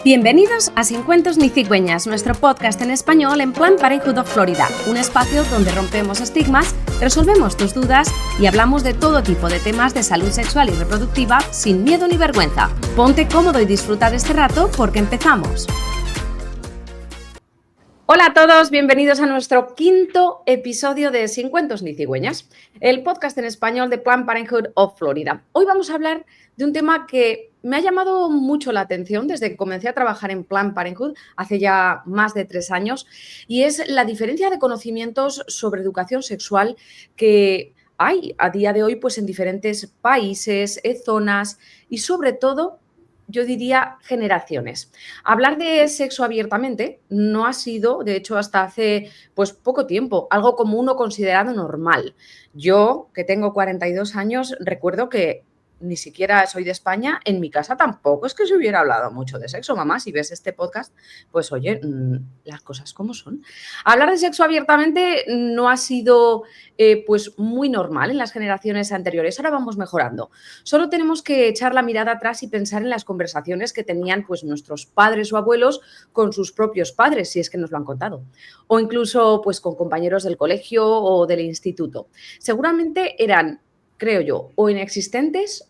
Bienvenidos a Sin Cuentos ni Cigüeñas, nuestro podcast en español en Planned Parenthood of Florida, un espacio donde rompemos estigmas, resolvemos tus dudas y hablamos de todo tipo de temas de salud sexual y reproductiva sin miedo ni vergüenza. Ponte cómodo y disfruta de este rato porque empezamos. Hola a todos, bienvenidos a nuestro quinto episodio de Sin Cuentos ni Cigüeñas, el podcast en español de Planned Parenthood of Florida. Hoy vamos a hablar de un tema que me ha llamado mucho la atención desde que comencé a trabajar en Planned Parenthood hace ya más de 3 años, y es la diferencia de conocimientos sobre educación sexual que hay a día de hoy pues, en diferentes países, zonas y sobre todo, yo diría, generaciones. Hablar de sexo abiertamente no ha sido, de hecho, hasta hace pues, poco tiempo, algo como uno considerado normal. Yo, que tengo 42 años, recuerdo que ni siquiera soy de España, en mi casa tampoco es que se hubiera hablado mucho de sexo. Mamá, si ves este podcast, pues oye, las cosas como son. Hablar de sexo abiertamente no ha sido pues muy normal en las generaciones anteriores. Ahora vamos mejorando. Solo tenemos que echar la mirada atrás y pensar en las conversaciones que tenían pues nuestros padres o abuelos con sus propios padres, si es que nos lo han contado. O incluso pues con compañeros del colegio o del instituto. Seguramente eran, creo yo, o inexistentes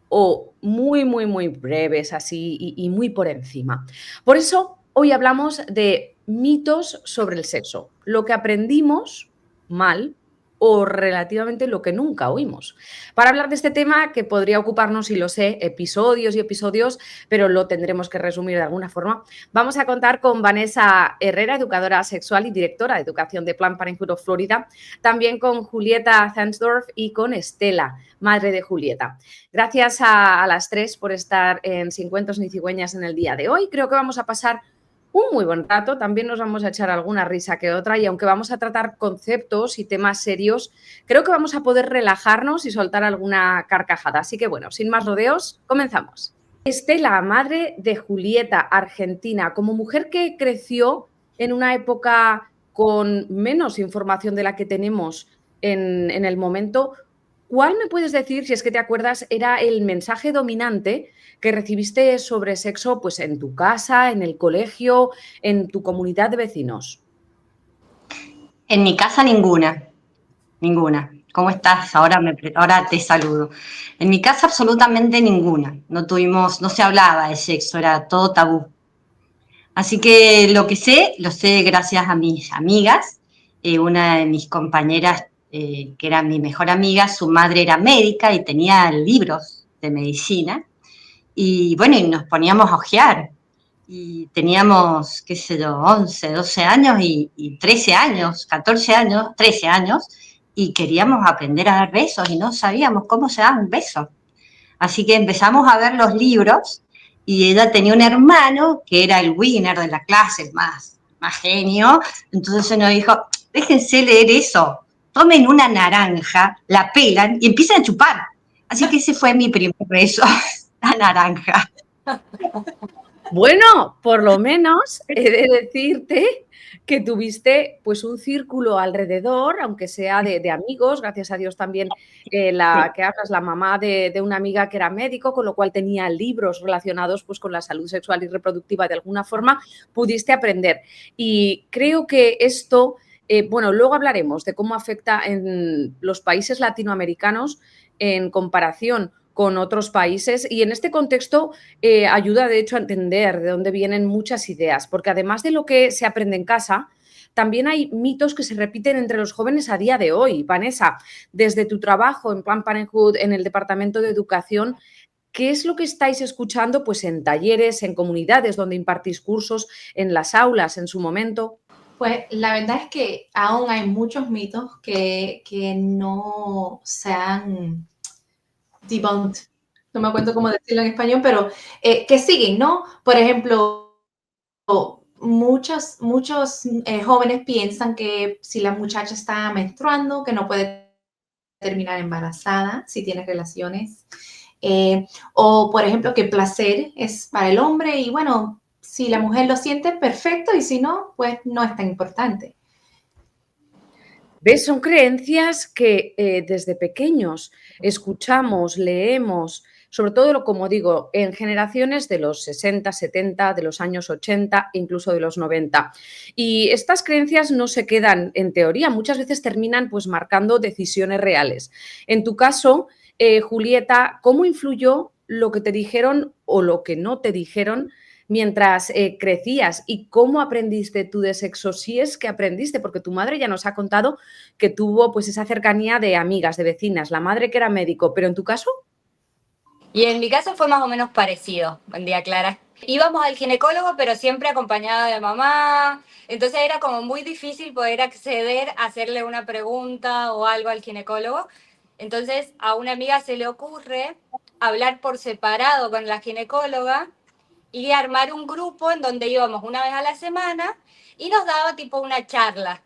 o muy breves así y muy por encima. Por eso hoy hablamos de mitos sobre el sexo, lo que aprendimos mal o relativamente lo que nunca oímos. Para hablar de este tema, que podría ocuparnos, y lo sé, episodios y episodios, pero lo tendremos que resumir de alguna forma, vamos a contar con Vanessa Herrera, educadora sexual y directora de educación de Planned Parenthood of Florida, también con Julieta Zansdorf y con Estela, madre de Julieta. Gracias a las tres por estar en Sin Cuentos ni Cigüeñas en el día de hoy. Creo que vamos a pasar un muy buen rato, también nos vamos a echar alguna risa que otra, y aunque vamos a tratar conceptos y temas serios, creo que vamos a poder relajarnos y soltar alguna carcajada. Así que bueno, sin más rodeos, comenzamos. Estela, madre de Julieta, argentina, como mujer que creció en una época con menos información de la que tenemos en el momento, ¿cuál me puedes decir, si es que te acuerdas, era el mensaje dominante que recibiste sobre sexo pues, en tu casa, en el colegio, en tu comunidad de vecinos? En mi casa ninguna. ¿Cómo estás? Ahora te saludo. En mi casa absolutamente ninguna. No se hablaba de sexo, era todo tabú. Así que lo sé gracias a mis amigas. Una de mis compañeras, que era mi mejor amiga, su madre era médica y tenía libros de medicina. Y bueno, y nos poníamos a hojear. Y teníamos, qué sé yo, 11, 12 años y 13 años, 14 años, 13 años, y queríamos aprender a dar besos y no sabíamos cómo se daba un beso. Así que empezamos a ver los libros y ella tenía un hermano que era el winner de la clase, el más genio. Entonces se nos dijo, déjense leer eso, tomen una naranja, la pelan y empiezan a chupar. Así que ese fue mi primer beso, la naranja. Bueno, por lo menos he de decirte que tuviste pues un círculo alrededor, aunque sea de amigos, gracias a Dios también la que hablas, la mamá de una amiga que era médico, con lo cual tenía libros relacionados pues con la salud sexual y reproductiva, de alguna forma pudiste aprender. Y creo que esto, bueno, luego hablaremos de cómo afecta en los países latinoamericanos en comparación con otros países, y en este contexto ayuda de hecho a entender de dónde vienen muchas ideas, porque además de lo que se aprende en casa, también hay mitos que se repiten entre los jóvenes a día de hoy. Vanessa, desde tu trabajo en Planned Parenthood, en el Departamento de Educación, ¿qué es lo que estáis escuchando pues, en talleres, en comunidades donde impartís cursos, en las aulas en su momento? Pues la verdad es que aún hay muchos mitos que no se han debunked, no me acuerdo cómo decirlo en español, pero que siguen, ¿no? Por ejemplo, muchos jóvenes piensan que si la muchacha está menstruando, que no puede terminar embarazada si tiene relaciones. O, por ejemplo, que placer es para el hombre y, bueno, si la mujer lo siente, perfecto, y si no, pues no es tan importante. ¿Ves? Son creencias que desde pequeños escuchamos, leemos, sobre todo, como digo, en generaciones de los 60, 70, de los años 80, incluso de los 90. Y estas creencias no se quedan en teoría, muchas veces terminan pues marcando decisiones reales. En tu caso, Julieta, ¿cómo influyó lo que te dijeron o lo que no te dijeron mientras crecías? ¿Y cómo aprendiste tú de sexo? Si es que aprendiste, porque tu madre ya nos ha contado que tuvo pues esa cercanía de amigas, de vecinas, la madre que era médico, pero en tu caso... Y en mi caso fue más o menos parecido. Buen día, Clara. Íbamos al ginecólogo, pero siempre acompañada de mamá. Entonces era como muy difícil poder acceder a hacerle una pregunta o algo al ginecólogo. Entonces a una amiga se le ocurre hablar por separado con la ginecóloga y armar un grupo en donde íbamos una vez a la semana y nos daba tipo una charla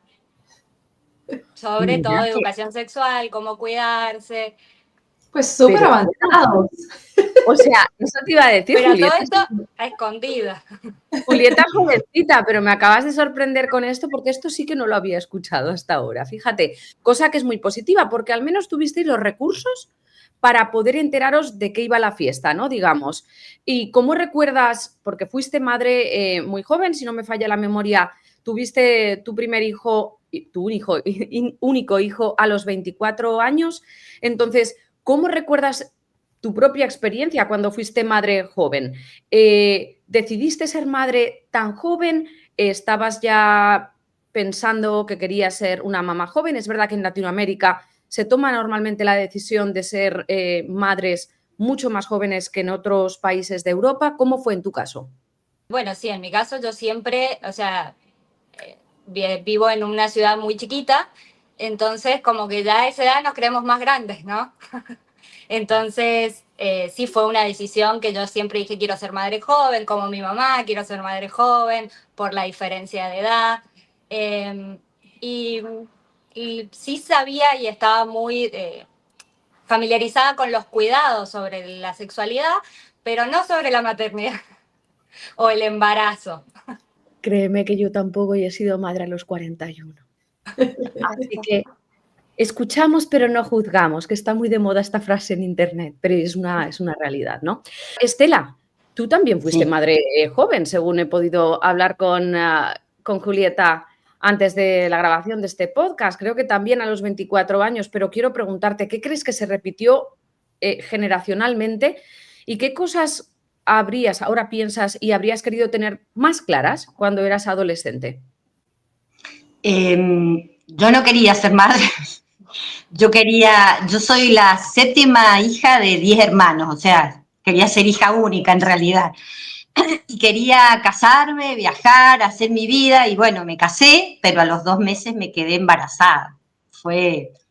sobre todo educación sexual, cómo cuidarse. Pues súper avanzados. O sea, eso te iba a decir, pero Julieta. Todo esto a escondida. Julieta jovencita, pero me acabas de sorprender con esto porque esto sí que no lo había escuchado hasta ahora. Fíjate, cosa que es muy positiva porque al menos tuvisteis los recursos para poder enteraros de qué iba la fiesta, ¿no? Digamos. ¿Y cómo recuerdas, porque fuiste madre muy joven, si no me falla la memoria, tuviste tu primer hijo, único hijo a los 24 años? Entonces, ¿cómo recuerdas tu propia experiencia cuando fuiste madre joven? ¿Decidiste ser madre tan joven? ¿Estabas ya pensando que querías ser una mamá joven? Es verdad que en Latinoamérica se toma normalmente la decisión de ser madres mucho más jóvenes que en otros países de Europa. ¿Cómo fue en tu caso? Bueno, sí, en mi caso yo siempre, o sea, vivo en una ciudad muy chiquita, entonces como que ya a esa edad nos creemos más grandes, ¿no? Entonces, sí fue una decisión que yo siempre dije, quiero ser madre joven, como mi mamá, quiero ser madre joven, por la diferencia de edad. Y, y sí sabía y estaba muy familiarizada con los cuidados sobre la sexualidad, pero no sobre la maternidad o el embarazo. Créeme que yo tampoco he sido madre a los 41. Así que escuchamos pero no juzgamos, que está muy de moda esta frase en internet, pero es una realidad, ¿no? Estela, tú también fuiste madre joven, según he podido hablar con Julieta antes de la grabación de este podcast, creo que también a los 24 años, pero quiero preguntarte, ¿qué crees que se repitió generacionalmente y qué cosas ahora piensas y habrías querido tener más claras cuando eras adolescente? Yo no quería ser madre. Yo soy la séptima hija de 10 hermanos, o sea, quería ser hija única en realidad. Y quería casarme, viajar, hacer mi vida, y bueno, me casé, pero a los 2 meses me quedé embarazada.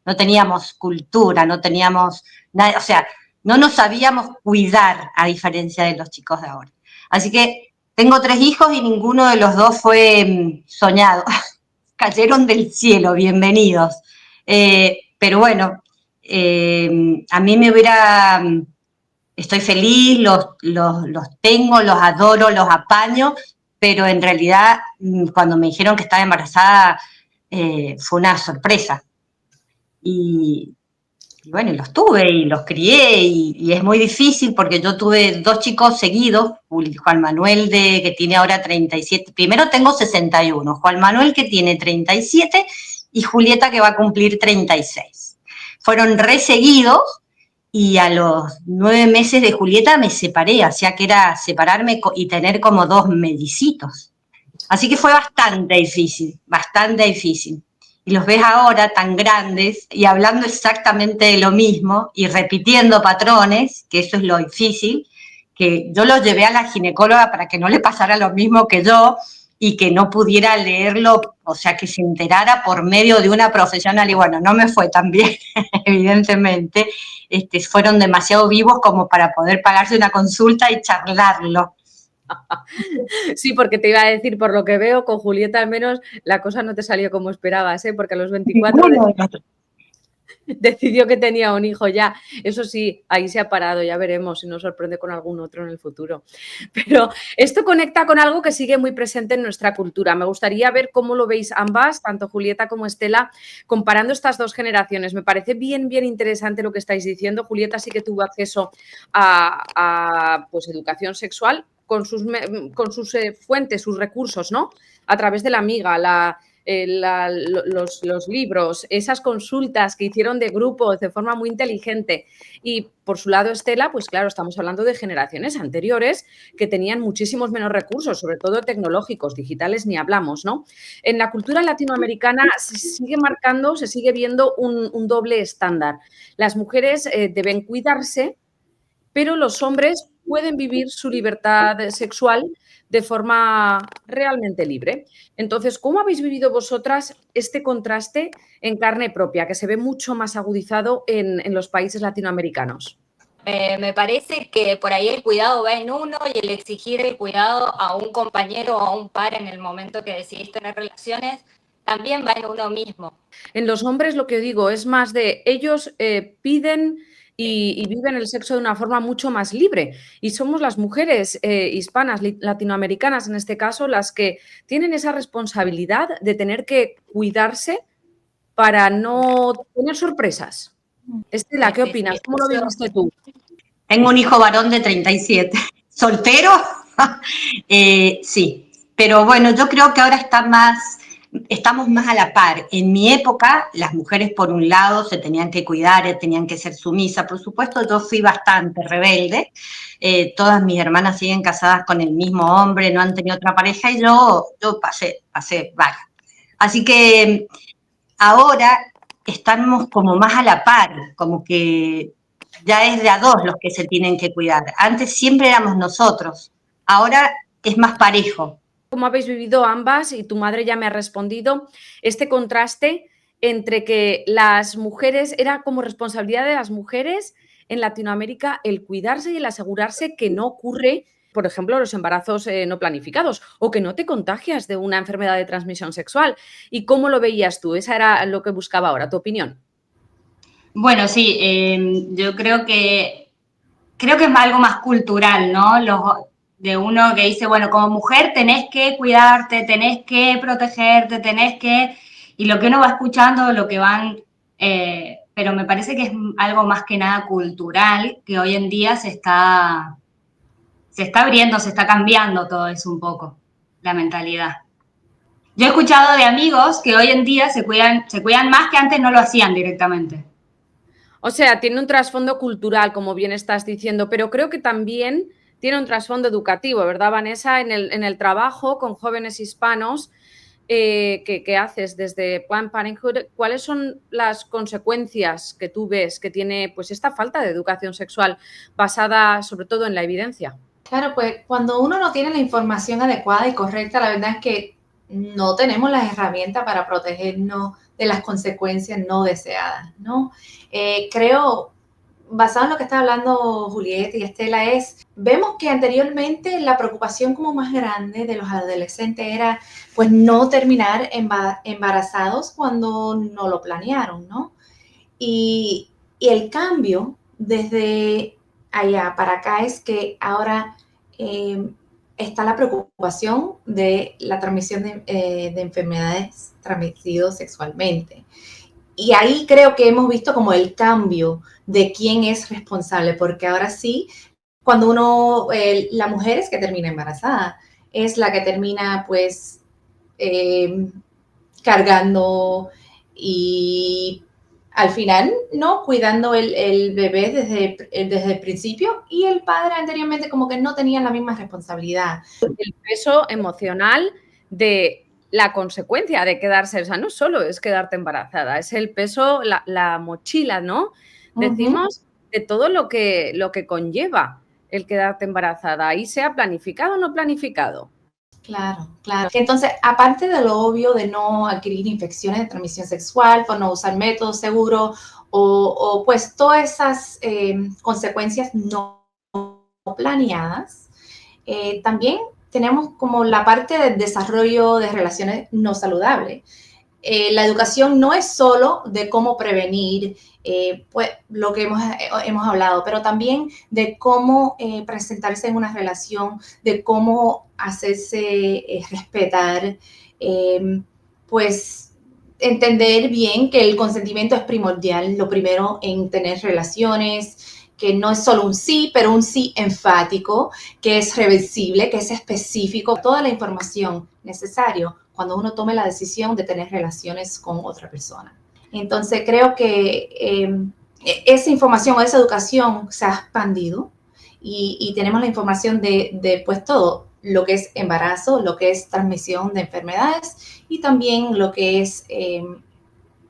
No teníamos cultura, no teníamos nada, o sea, no nos sabíamos cuidar, a diferencia de los chicos de ahora. Así que tengo 3 hijos y ninguno de los 2 fue soñado. Cayeron del cielo, bienvenidos. Pero bueno, a mí estoy feliz, los tengo, los adoro, los apaño, pero en realidad cuando me dijeron que estaba embarazada fue una sorpresa. Y bueno, los tuve y los crié y es muy difícil porque yo tuve 2 chicos seguidos, Juan Manuel que tiene ahora 37, primero tengo 61, Juan Manuel que tiene 37 y Julieta que va a cumplir 36. Fueron seguidos y a los 9 meses de Julieta me separé, o sea que era separarme y tener como 2 mellicitos. Así que fue bastante difícil, bastante difícil. Y los ves ahora tan grandes y hablando exactamente de lo mismo y repitiendo patrones, que eso es lo difícil, que yo los llevé a la ginecóloga para que no le pasara lo mismo que yo y que no pudiera leerlo, o sea, que se enterara por medio de una profesional. Y bueno, no me fue tan bien, evidentemente. Fueron demasiado vivos como para poder pagarse una consulta y charlarlo. Sí, porque te iba a decir, por lo que veo, con Julieta al menos la cosa no te salió como esperabas, ¿eh? Porque a los 24 decidió que tenía un hijo ya. Eso sí, ahí se ha parado, ya veremos si nos sorprende con algún otro en el futuro. Pero esto conecta con algo que sigue muy presente en nuestra cultura. Me gustaría ver cómo lo veis ambas, tanto Julieta como Estela, comparando estas dos generaciones. Me parece bien interesante lo que estáis diciendo. Julieta sí que tuvo acceso a pues, educación sexual con sus fuentes, sus recursos, ¿no? A través de la amiga, los libros, esas consultas que hicieron de grupos de forma muy inteligente. Y por su lado, Estela, pues claro, estamos hablando de generaciones anteriores que tenían muchísimos menos recursos, sobre todo tecnológicos, digitales ni hablamos, ¿no? En la cultura latinoamericana se sigue marcando, se sigue viendo un doble estándar. Las mujeres deben cuidarse, pero los hombres pueden vivir su libertad sexual de forma realmente libre. Entonces, ¿cómo habéis vivido vosotras este contraste en carne propia, que se ve mucho más agudizado en los países latinoamericanos? Me parece que por ahí el cuidado va en uno y el exigir el cuidado a un compañero o a un par en el momento que decidís tener relaciones también va en uno mismo. En los hombres lo que digo es más de ellos piden y viven el sexo de una forma mucho más libre. Y somos las mujeres hispanas, latinoamericanas en este caso, las que tienen esa responsabilidad de tener que cuidarse para no tener sorpresas. Estela, ¿qué opinas? ¿Cómo lo viviste tú? Tengo un hijo varón de 37. ¿Soltero? Sí, pero bueno, yo creo que ahora estamos más a la par. En mi época, las mujeres por un lado se tenían que cuidar, tenían que ser sumisas. Por supuesto, yo fui bastante rebelde. Todas mis hermanas siguen casadas con el mismo hombre, no han tenido otra pareja y yo pasé vaga. Así que ahora estamos como más a la par, como que ya es de a dos los que se tienen que cuidar. Antes siempre éramos nosotros, ahora es más parejo. ¿Cómo habéis vivido ambas? Y tu madre ya me ha respondido, este contraste entre que las mujeres, era como responsabilidad de las mujeres en Latinoamérica el cuidarse y el asegurarse que no ocurre, por ejemplo, los embarazos no planificados o que no te contagias de una enfermedad de transmisión sexual. ¿Y cómo lo veías tú? Esa era lo que buscaba ahora, tu opinión. Bueno, sí, yo creo que es algo más cultural, ¿no? De uno que dice, bueno, como mujer tenés que cuidarte, tenés que protegerte, y lo que uno va escuchando, lo que van, pero me parece que es algo más que nada cultural, que hoy en día se está abriendo, se está cambiando todo eso un poco, la mentalidad. Yo he escuchado de amigos que hoy en día se cuidan más que antes no lo hacían directamente. O sea, tiene un trasfondo cultural, como bien estás diciendo, pero creo que también tiene un trasfondo educativo, ¿verdad, Vanessa? En el trabajo con jóvenes hispanos que haces desde Planned Parenthood, ¿cuáles son las consecuencias que tú ves que tiene pues, esta falta de educación sexual basada sobre todo en la evidencia? Claro, pues cuando uno no tiene la información adecuada y correcta, la verdad es que no tenemos las herramientas para protegernos de las consecuencias no deseadas, ¿no? Creo, basado en lo que está hablando Julieta y Estela, vemos que anteriormente la preocupación como más grande de los adolescentes era pues no terminar embarazados cuando no lo planearon, ¿no? Y el cambio desde allá para acá es que ahora está la preocupación de la transmisión de enfermedades transmitidas sexualmente. Y ahí creo que hemos visto como el cambio de quién es responsable, porque ahora sí, cuando la mujer es que termina embarazada, es la que termina pues cargando y al final, ¿no? Cuidando el bebé desde el principio, y el padre anteriormente como que no tenía la misma responsabilidad. El peso emocional de la consecuencia de quedarse, o sea, no solo es quedarte embarazada, es el peso, la mochila, ¿no? Decimos de todo lo que conlleva el quedarte embarazada, y sea planificado o no planificado. Claro, claro. Entonces, aparte de lo obvio de no adquirir infecciones de transmisión sexual, por no usar métodos seguros o pues todas esas consecuencias no planeadas, también tenemos como la parte del desarrollo de relaciones no saludables. la educación no es solo de cómo prevenir, pues lo que hemos hablado, pero también de cómo presentarse en una relación, de cómo hacerse respetar, pues entender bien que el consentimiento es primordial, lo primero en tener relaciones, que no es solo un sí, pero un sí enfático, que es reversible, que es específico, toda la información necesaria cuando uno tome la decisión de tener relaciones con otra persona. Entonces creo que esa información o esa educación se ha expandido y tenemos la información de pues todo, lo que es embarazo, lo que es transmisión de enfermedades y también lo que es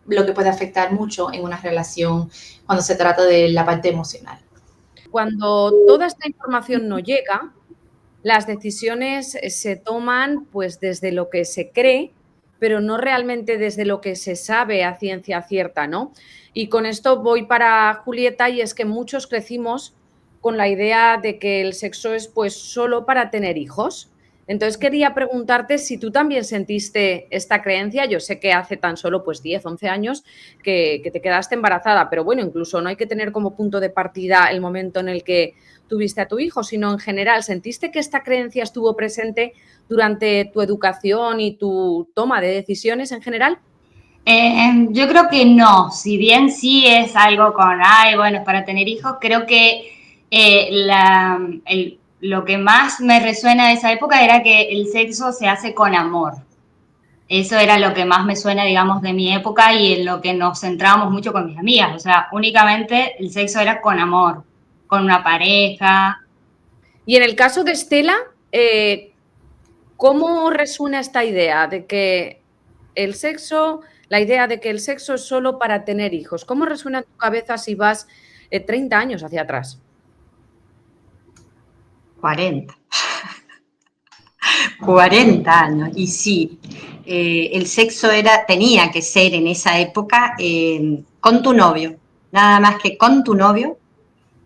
lo que puede afectar mucho en una relación cuando se trata de la parte emocional. Cuando toda esta información no llega, las decisiones se toman pues desde lo que se cree, pero no realmente desde lo que se sabe a ciencia cierta, ¿no? Y con esto voy para Julieta, y es que muchos crecimos con la idea de que el sexo es pues solo para tener hijos. Entonces quería preguntarte si tú también sentiste esta creencia. Yo sé que hace tan solo pues 10, 11 años que te quedaste embarazada, pero bueno, incluso no hay que tener como punto de partida el momento en el que tuviste a tu hijo, sino en general. ¿Sentiste que esta creencia estuvo presente durante tu educación y tu toma de decisiones en general? Yo creo que no, si bien sí es algo con, ay, bueno, es para tener hijos, creo que lo que más me resuena de esa época era que el sexo se hace con amor. Eso era lo que más me suena, digamos, de mi época y en lo que nos centrábamos mucho con mis amigas. O sea, únicamente el sexo era con amor, con una pareja. Y en el caso de Estela, ¿cómo resuena esta idea de que el sexo, la idea de que el sexo es solo para tener hijos? ¿Cómo resuena en tu cabeza si vas 30 años hacia atrás? 40. 40 años, y sí, el sexo tenía que ser en esa época con tu novio, nada más que con tu novio,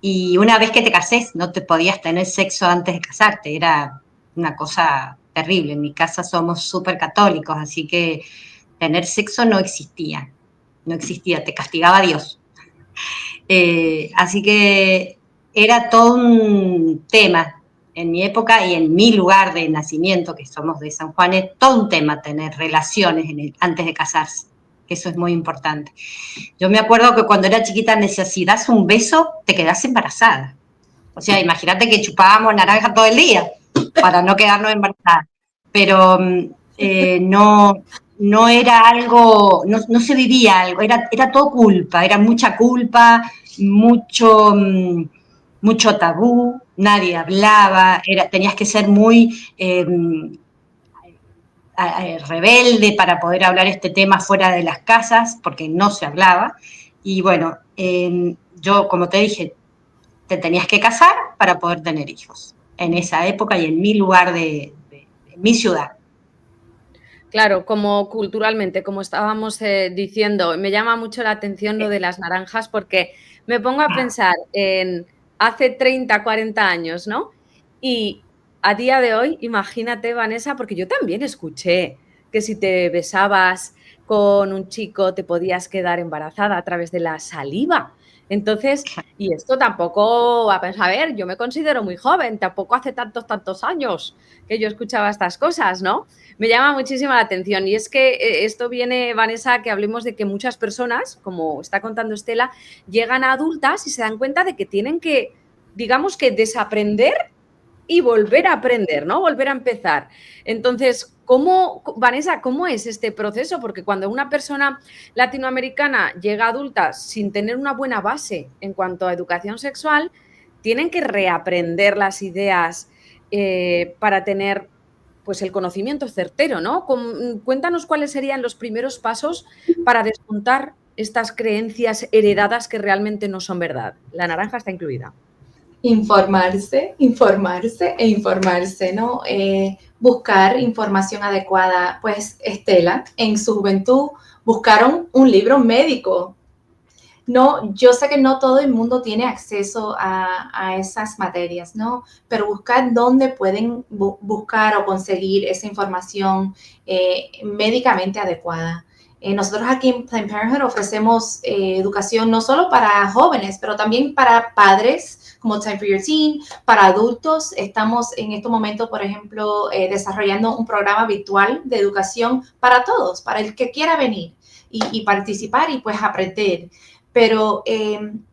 y una vez que te casés no te podías tener sexo antes de casarte, era una cosa terrible. En mi casa somos súper católicos, así que tener sexo no existía, te castigaba Dios. Así que era todo un tema en mi época y en mi lugar de nacimiento, que somos de San Juan, es todo un tema tener relaciones antes de casarse, que eso es muy importante. Yo me acuerdo que cuando era chiquita, si das un beso, te quedás embarazada. O sea, imagínate que chupábamos naranja todo el día para no quedarnos embarazadas. Pero no era algo, no se vivía algo, era todo culpa, era mucha culpa, mucho tabú, nadie hablaba, tenías que ser muy rebelde para poder hablar este tema fuera de las casas, porque no se hablaba. Y bueno, yo, como te dije, te tenías que casar para poder tener hijos, en esa época y en mi lugar de mi ciudad. Claro, como culturalmente, como estábamos diciendo, me llama mucho la atención lo de las naranjas, porque me pongo a pensar en hace 30, 40 años, ¿no? Y a día de hoy, imagínate, Vanessa, porque yo también escuché que si te besabas con un chico te podías quedar embarazada a través de la saliva. Entonces, y esto tampoco, a ver, yo me considero muy joven, tampoco hace tantos años que yo escuchaba estas cosas, ¿no? Me llama muchísimo la atención, y es que esto viene, Vanessa, a que hablemos de que muchas personas, como está contando Estela, llegan a adultas y se dan cuenta de que tienen que, digamos, que desaprender y volver a aprender, ¿no? Volver a empezar. Entonces, Vanessa, cómo es este proceso? Porque cuando una persona latinoamericana llega adulta sin tener una buena base en cuanto a educación sexual, tienen que reaprender las ideas para tener pues el conocimiento certero, ¿no? Cuéntanos cuáles serían los primeros pasos para desmontar estas creencias heredadas que realmente no son verdad. La naranja está incluida. Informarse, ¿no? Buscar información adecuada. Pues Estela, en su juventud, buscaron un libro médico. No, yo sé que no todo el mundo tiene acceso a esas materias, ¿no? Pero buscar dónde pueden buscar o conseguir esa información médicamente adecuada. Nosotros aquí en Planned Parenthood ofrecemos educación no solo para jóvenes, pero también para padres, como Time for Your Teen, para adultos. Estamos en este momento, por ejemplo, desarrollando un programa virtual de educación para todos, para el que quiera venir y participar y pues aprender. Pero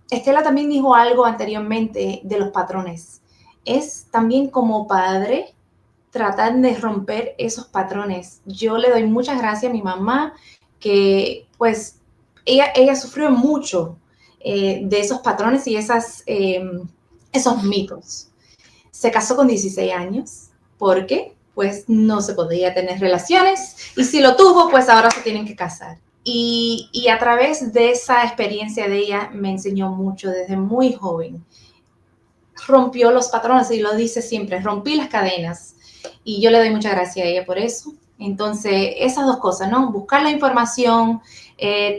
Estela también dijo algo anteriormente de los patrones. Es también como padre tratar de romper esos patrones. Yo le doy muchas gracias a mi mamá, que pues ella sufrió mucho de esos patrones y esos mitos. Se casó con 16 años porque pues no se podía tener relaciones y si lo tuvo, pues ahora se tienen que casar. Y a través de esa experiencia de ella me enseñó mucho desde muy joven. Rompió los patrones y lo dice siempre, rompí las cadenas. Y yo le doy muchas gracias a ella por eso. Entonces, esas dos cosas, ¿no? Buscar la información,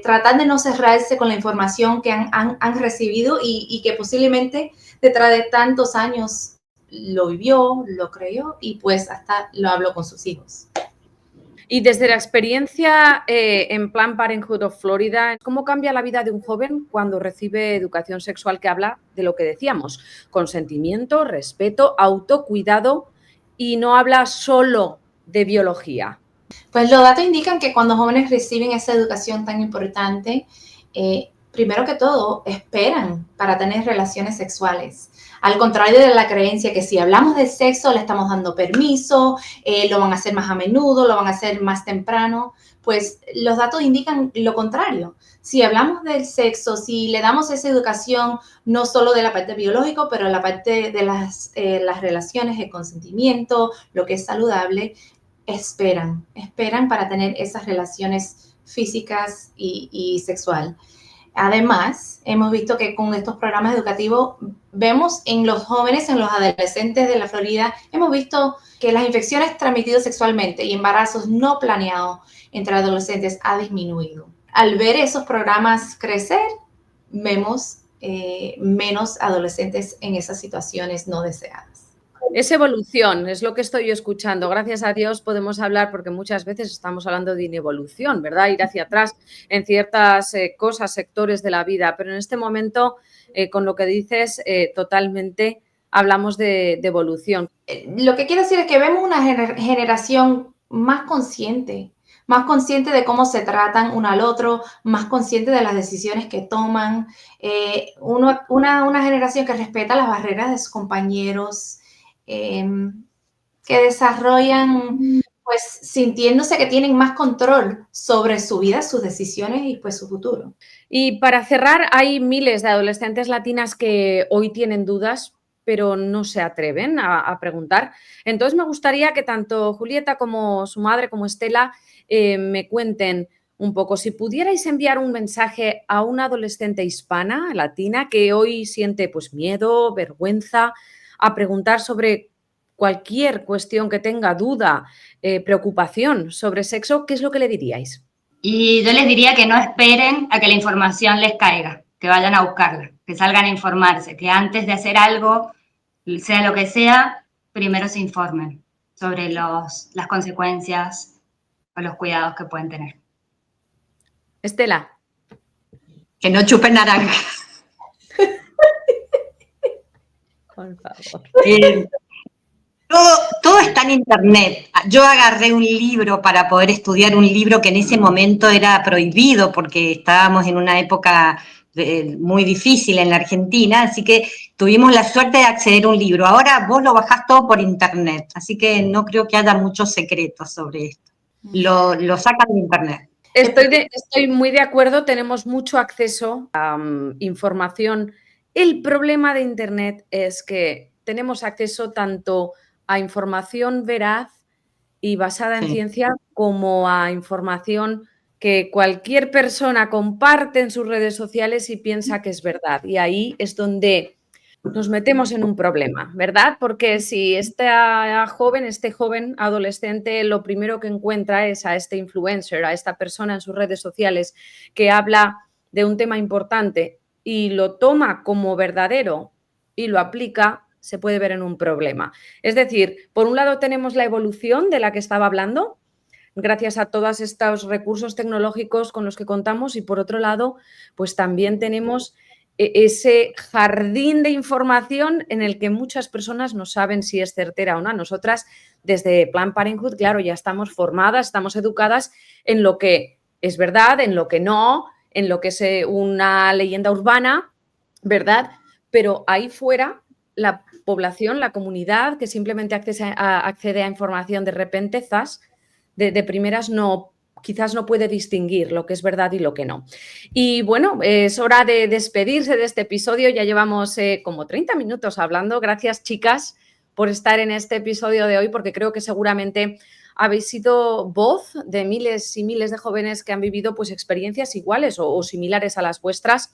tratar de no cerrarse con la información que han recibido y que posiblemente detrás de tantos años lo vivió, lo creyó y pues hasta lo habló con sus hijos. Y desde la experiencia en Planned Parenthood of Florida, ¿cómo cambia la vida de un joven cuando recibe educación sexual que habla de lo que decíamos? Consentimiento, respeto, autocuidado y no habla solo de biología. Pues los datos indican que cuando jóvenes reciben esa educación tan importante, primero que todo, esperan para tener relaciones sexuales. Al contrario de la creencia que si hablamos de sexo le estamos dando permiso, lo van a hacer más a menudo, lo van a hacer más temprano, pues los datos indican lo contrario. Si hablamos del sexo, si le damos esa educación, no solo de la parte biológica, pero la parte de las relaciones, el consentimiento, lo que es saludable, esperan para tener esas relaciones físicas y sexual. Además, hemos visto que con estos programas educativos vemos en los jóvenes, en los adolescentes de la Florida, hemos visto que las infecciones transmitidas sexualmente y embarazos no planeados entre adolescentes ha disminuido. Al ver esos programas crecer, vemos menos adolescentes en esas situaciones no deseadas. Es evolución, es lo que estoy escuchando. Gracias a Dios podemos hablar, porque muchas veces estamos hablando de inevolución, ¿verdad? Ir hacia atrás en ciertas cosas, sectores de la vida. Pero en este momento, con lo que dices, totalmente hablamos de evolución. Lo que quiero decir es que vemos una generación más consciente de cómo se tratan uno al otro, más consciente de las decisiones que toman. Una generación que respeta las barreras de sus compañeros, que desarrollan, pues, sintiéndose que tienen más control sobre su vida, sus decisiones y, pues, su futuro. Y para cerrar, hay miles de adolescentes latinas que hoy tienen dudas, pero no se atreven a preguntar. Entonces, me gustaría que tanto Julieta como su madre, como Estela, me cuenten un poco. Si pudierais enviar un mensaje a una adolescente hispana, latina, que hoy siente pues miedo, vergüenza, a preguntar sobre cualquier cuestión que tenga, duda, preocupación sobre sexo, ¿qué es lo que le diríais? Y yo les diría que no esperen a que la información les caiga, que vayan a buscarla, que salgan a informarse, que antes de hacer algo, sea lo que sea, primero se informen sobre las consecuencias o los cuidados que pueden tener. Estela. Que no chupen naranja. Por favor. Todo está en internet. Yo agarré un libro para poder estudiar un libro que en ese momento era prohibido porque estábamos en una época muy difícil en la Argentina, así que tuvimos la suerte de acceder a un libro. Ahora vos lo bajás todo por internet, así que no creo que haya muchos secretos sobre esto. Lo sacan de internet. Estoy muy de acuerdo, tenemos mucho acceso a información. El problema de internet es que tenemos acceso tanto a información veraz y basada en ciencia como a información que cualquier persona comparte en sus redes sociales y piensa que es verdad. Y ahí es donde nos metemos en un problema, ¿verdad? Porque si este joven adolescente lo primero que encuentra es a este influencer, a esta persona en sus redes sociales que habla de un tema importante y lo toma como verdadero y lo aplica, se puede ver en un problema. Es decir, por un lado tenemos la evolución de la que estaba hablando, gracias a todos estos recursos tecnológicos con los que contamos y, por otro lado, pues también tenemos ese jardín de información en el que muchas personas no saben si es certera o no. Nosotras, desde Planned Parenthood, claro, ya estamos formadas, estamos educadas en lo que es verdad, en lo que no, en lo que es una leyenda urbana, ¿verdad? Pero ahí fuera, la población, la comunidad que simplemente accede a información de repente, de primeras quizás no puede distinguir lo que es verdad y lo que no. Y bueno, es hora de despedirse de este episodio. Ya llevamos como 30 minutos hablando. Gracias, chicas, por estar en este episodio de hoy, porque creo que seguramente habéis sido voz de miles y miles de jóvenes que han vivido pues experiencias iguales o similares a las vuestras.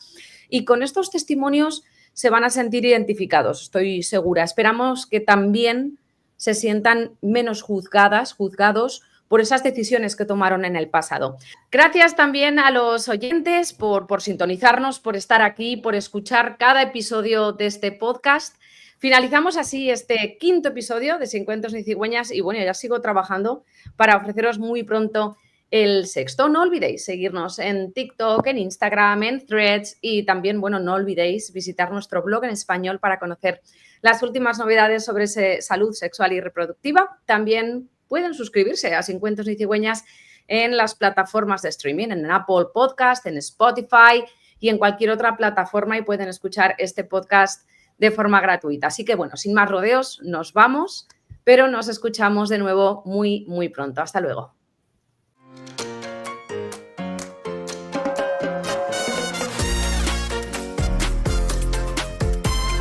Y con estos testimonios se van a sentir identificados, estoy segura. Esperamos que también se sientan menos juzgados por esas decisiones que tomaron en el pasado. Gracias también a los oyentes por sintonizarnos, por estar aquí, por escuchar cada episodio de este podcast. Finalizamos así este 5º episodio de Sin Cuentos ni Cigüeñas y bueno, ya sigo trabajando para ofreceros muy pronto el 6º. No olvidéis seguirnos en TikTok, en Instagram, en Threads y también, bueno, no olvidéis visitar nuestro blog en español para conocer las últimas novedades sobre salud sexual y reproductiva. También pueden suscribirse a Sin Cuentos ni Cigüeñas en las plataformas de streaming, en Apple Podcast, en Spotify y en cualquier otra plataforma y pueden escuchar este podcast de forma gratuita. Así que, bueno, sin más rodeos, nos vamos, pero nos escuchamos de nuevo muy, muy pronto. Hasta luego.